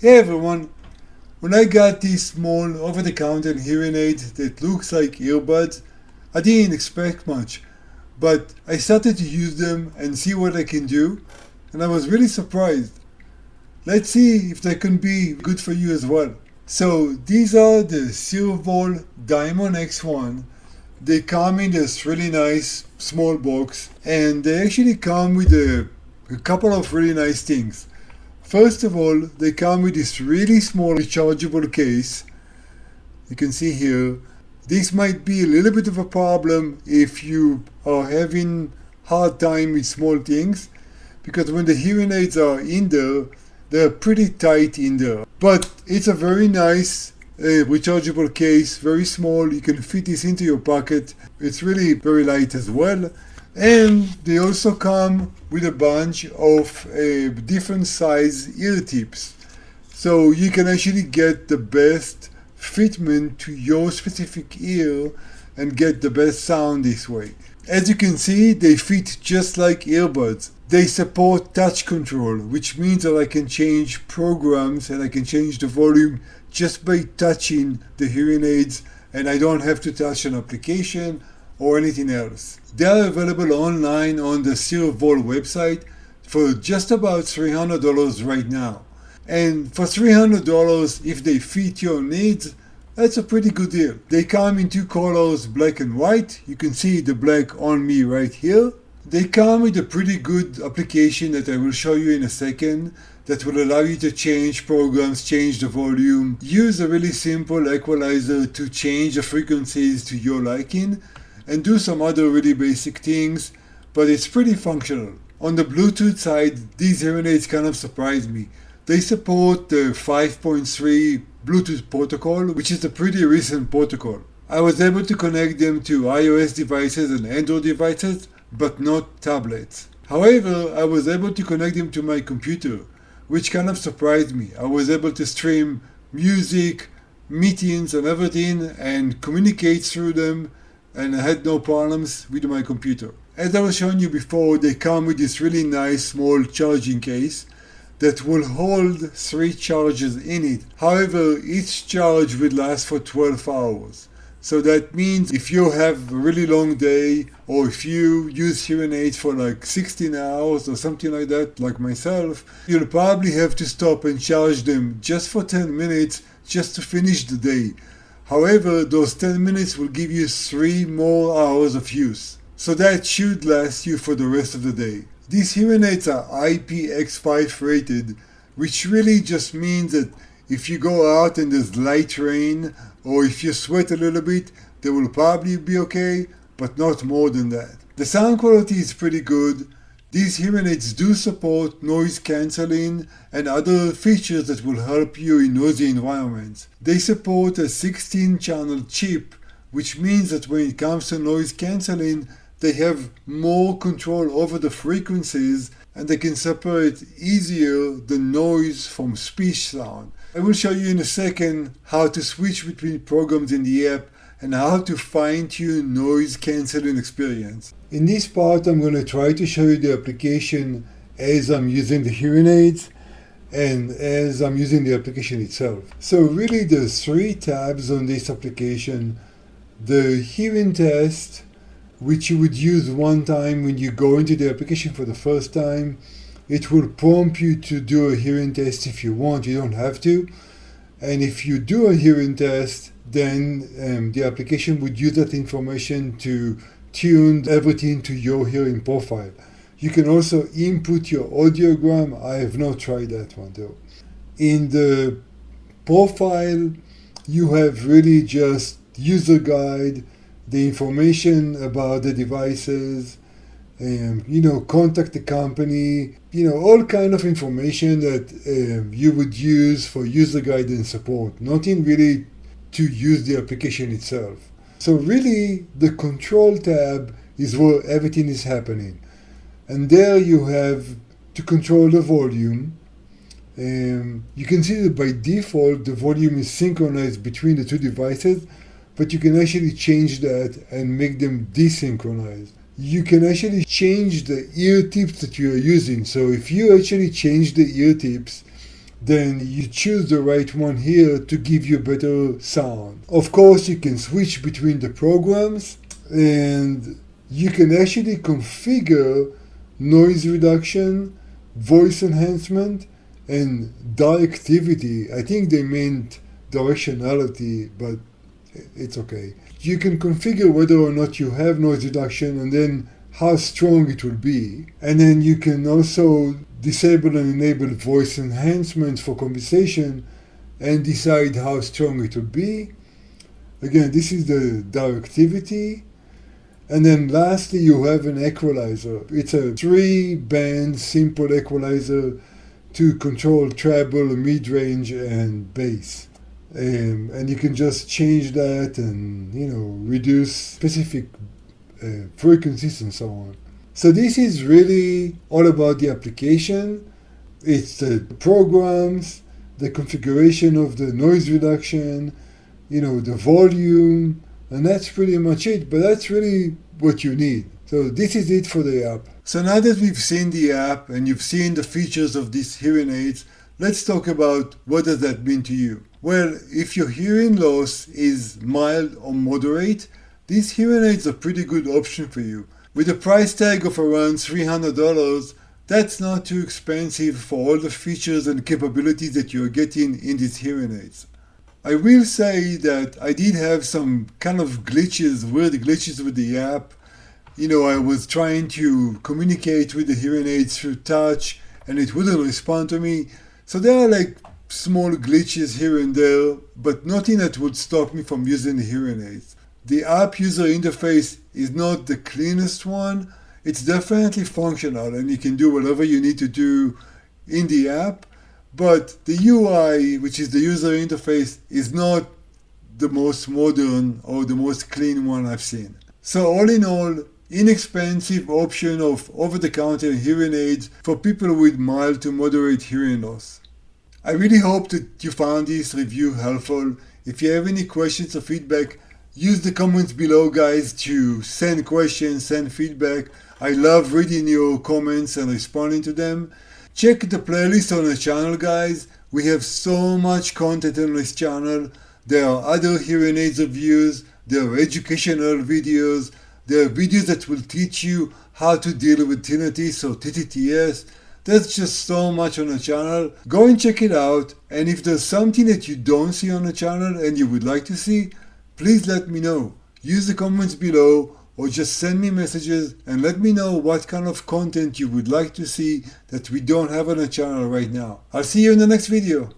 Hey everyone! When I got these small over-the-counter hearing aids that looks like earbuds, I didn't expect much, but I started to use them and see what I can do, and I was really surprised. Let's see if they can be good for you as well. So these are the Cearvol Diamond X1. They come in this really nice small box, and they actually come with a couple of really nice things. First of all, they come with this really small rechargeable case. You can see here. This might be a little bit of a problem if you are having hard time with small things, because when the hearing aids are in there, they're pretty tight in there. But it's a very nice rechargeable case, very small. You can fit this into your pocket. It's really very light as well. And they also come with a bunch of different size ear tips. So you can actually get the best fitment to your specific ear and get the best sound this way. As you can see, they fit just like earbuds. They support touch control, which means that I can change programs and I can change the volume just by touching the hearing aids, and I don't have to touch an application or anything else. They are available online on the Cearvol website for just about $300 right now. And for $300, if they fit your needs, that's a pretty good deal. They come in two colors, black and white. You can see the black on me right here. They come with a pretty good application that I will show you in a second that will allow you to change programs, change the volume, use a really simple equalizer to change the frequencies to your liking, and do some other really basic things, but it's pretty functional. On the Bluetooth side, these hearing aids kind of surprised me. They support the 5.3 Bluetooth protocol, which is a pretty recent protocol. I was able to connect them to iOS devices and Android devices, but not tablets. However, I was able to connect them to my computer, which kind of surprised me. I was able to stream music, meetings and everything and communicate through them, and I had no problems with my computer. As I was showing you before, they come with this really nice small charging case that will hold 3 charges in it. However, each charge will last for 12 hours. So that means if you have a really long day, or if you use hearing aids for like 16 hours or something like that, like myself, you'll probably have to stop and charge them just for 10 minutes just to finish the day. However, those 10 minutes will give you 3 more hours of use. So that should last you for the rest of the day. These hearing aids are IPX5 rated, which really just means that if you go out and there's light rain, or if you sweat a little bit, they will probably be okay, but not more than that. The sound quality is pretty good. These hearing aids do support noise cancelling and other features that will help you in noisy environments. They support a 16-channel chip, which means that when it comes to noise cancelling, they have more control over the frequencies and they can separate easier the noise from speech sound. I will show you in a second how to switch between programs in the app and how to fine-tune noise cancelling experience. In this part, I'm going to try to show you the application as I'm using the hearing aids and as I'm using the application itself. So really there's 3 tabs on this application. The hearing test, which you would use one time when you go into the application for the first time. It will prompt you to do a hearing test if you want, you don't have to. And if you do a hearing test, then the application would use that information to tune everything to your hearing profile. You can also input your audiogram. I have not tried that one though. In the profile, you have really just user guide, the information about the devices, contact the company, all kind of information that you would use for user guide and support. Nothing really to use the application itself. So really the control tab is where everything is happening. And there you have to control the volume. You can see that by default the volume is synchronized between the 2 devices, but you can actually change that and make them desynchronized. You can actually change the ear tips that you are using. So if you actually change the ear tips, then you choose the right one here to give you better sound. Of course, you can switch between the programs, and you can actually configure noise reduction, voice enhancement, and directivity. I think they meant directionality, but it's okay. You can configure whether or not you have noise reduction and then how strong it will be. And then you can also disable and enable voice enhancement for conversation and decide how strong it will be. Again, this is the directivity. And then lastly, you have an equalizer. It's a 3-band simple equalizer to control treble, mid-range, and bass. And you can just change that and, reduce specific frequencies and so on. So this is really all about the application. It's the programs, the configuration of the noise reduction, the volume, and that's pretty much it. But that's really what you need. So this is it for the app. So now that we've seen the app and you've seen the features of these hearing aids, let's talk about what does that mean to you. Well, if your hearing loss is mild or moderate, these hearing aids are a pretty good option for you. With a price tag of around $300, that's not too expensive for all the features and capabilities that you're getting in these hearing aids. I will say that I did have some kind of weird glitches with the app. I was trying to communicate with the hearing aids through touch and it wouldn't respond to me. So there are like small glitches here and there, but nothing that would stop me from using the hearing aids. The app user interface is not the cleanest one. It's definitely functional and you can do whatever you need to do in the app, but the UI, which is the user interface, is not the most modern or the most clean one I've seen. So all in all, inexpensive option of over-the-counter hearing aids for people with mild to moderate hearing loss. I really hope that you found this review helpful. If you have any questions or feedback, use the comments below, guys, to send questions, send feedback. I love reading your comments and responding to them. Check the playlist on the channel, guys. We have so much content on this channel. There are other hearing aids reviews, there are educational videos, there are videos that will teach you how to deal with tinnitus or TTTS. There's just so much on the channel. Go and check it out. And if there's something that you don't see on the channel and you would like to see, please let me know. Use the comments below or just send me messages and let me know what kind of content you would like to see that we don't have on the channel right now. I'll see you in the next video.